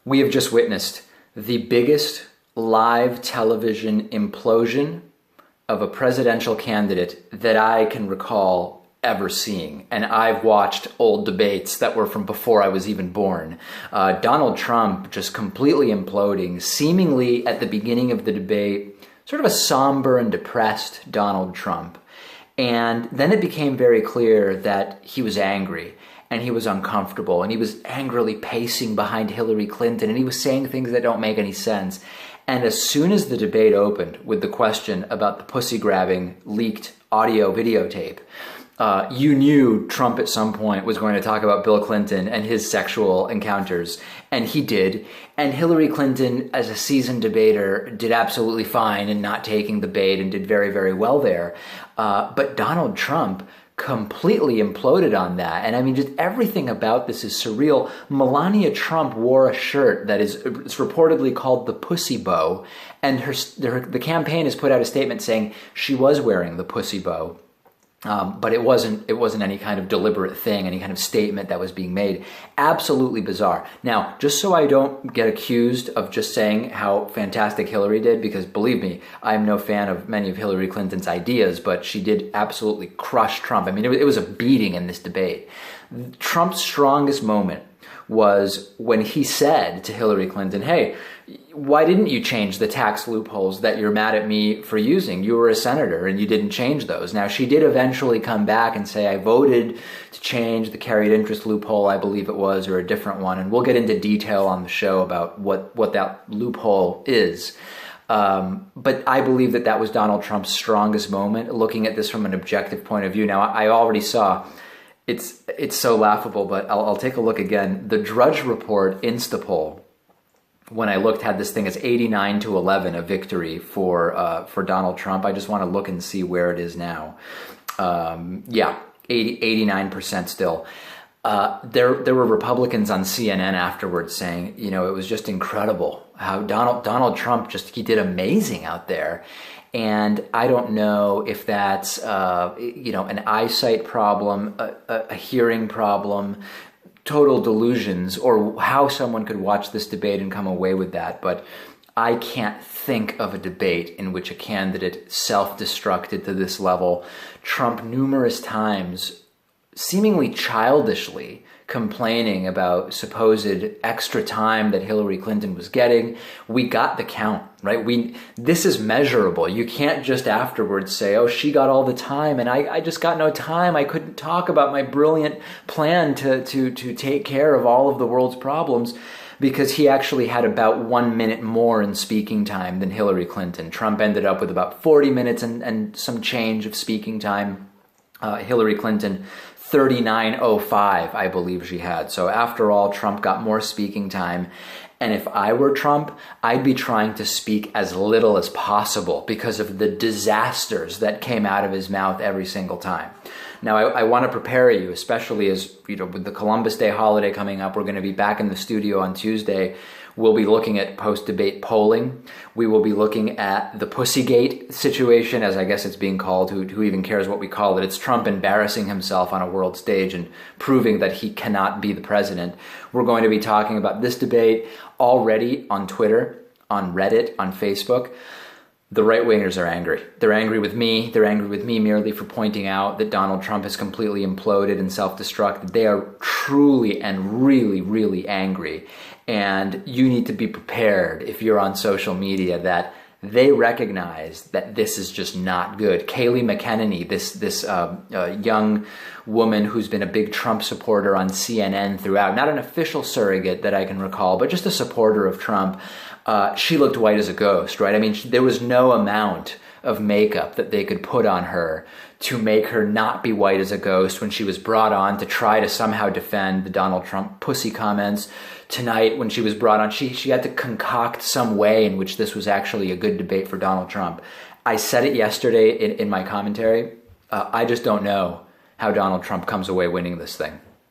We have just witnessed the biggest live television implosion of a presidential candidate that I can recall ever seeing. And I've watched old debates that were from before I was even born. Donald Trump just completely imploding, seemingly at the beginning of the debate, sort of a somber and depressed Donald Trump. And then it became very clear that he was angry and he was uncomfortable and he was angrily pacing behind Hillary Clinton and he was saying things that don't make any sense. And as soon as the debate opened with the question about the pussy grabbing leaked audio videotape, you knew Trump at some point was going to talk about Bill Clinton and his sexual encounters, and he did. And Hillary Clinton, as a seasoned debater, did absolutely fine in not taking the bait and did very, very well there. But Donald Trump completely imploded on that. And I mean, just everything about this is surreal. Melania Trump wore a shirt that is it's reportedly called the Pussy Bow, and the campaign has put out a statement saying she was wearing the Pussy Bow. But it wasn't any kind of deliberate thing, any kind of statement that was being made. Absolutely bizarre. Now, just so I don't get accused of just saying how fantastic Hillary did, because believe me, I'm no fan of many of Hillary Clinton's ideas, but she did absolutely crush Trump. I mean, it was a beating in this debate. Trump's strongest moment was when he said to Hillary Clinton, hey, why didn't you change the tax loopholes that you're mad at me for using? You were a senator and you didn't change those. Now, she did eventually come back and say, I voted to change the carried interest loophole, I believe it was, or a different one. And we'll get into detail on the show about what that loophole is. But I believe that was Donald Trump's strongest moment, looking at this from an objective point of view. Now, I already saw it's so laughable, but I'll take a look again. The Drudge Report Instapoll, when I looked, had this thing as 89-11, a victory for Donald Trump. I just want to look and see where it is now. 89% still. There were Republicans on CNN afterwards saying, it was just incredible how Donald Trump he did amazing out there. And I don't know if that's, an eyesight problem, a hearing problem, total delusions, or how someone could watch this debate and come away with that. But I can't think of a debate in which a candidate self-destructed to this level. Trump numerous times, seemingly childishly, complaining about supposed extra time that Hillary Clinton was getting. We got the count, right? This is measurable. You can't just afterwards say, oh, she got all the time and I just got no time. I couldn't talk about my brilliant plan to take care of all of the world's problems, because he actually had about 1 minute more in speaking time than Hillary Clinton. Trump ended up with about 40 minutes and some change of speaking time. Hillary Clinton, 39:05, I believe she had. So after all, Trump got more speaking time. And if I were Trump, I'd be trying to speak as little as possible because of the disasters that came out of his mouth every single time. Now, I want to prepare you, especially as, with the Columbus Day holiday coming up, we're going to be back in the studio on Tuesday. We'll be looking at post-debate polling. We will be looking at the Pussygate situation, as I guess it's being called. Who even cares what we call it? It's Trump embarrassing himself on a world stage and proving that he cannot be the president. We're going to be talking about this debate already on Twitter, on Reddit, on Facebook. The right-wingers are angry. They're angry with me. They're angry with me merely for pointing out that Donald Trump has completely imploded and self-destructed. They are truly and really, really angry. And you need to be prepared, if you're on social media, that they recognize that this is just not good. Kayleigh McEnany, this young woman who's been a big Trump supporter on CNN throughout, not an official surrogate that I can recall, but just a supporter of Trump, she looked white as a ghost, right? I mean, there was no amount of makeup that they could put on her to make her not be white as a ghost when she was brought on to try to somehow defend the Donald Trump pussy comments. Tonight, when she was brought on, she had to concoct some way in which this was actually a good debate for Donald Trump. I said it yesterday in my commentary. I just don't know how Donald Trump comes away winning this thing.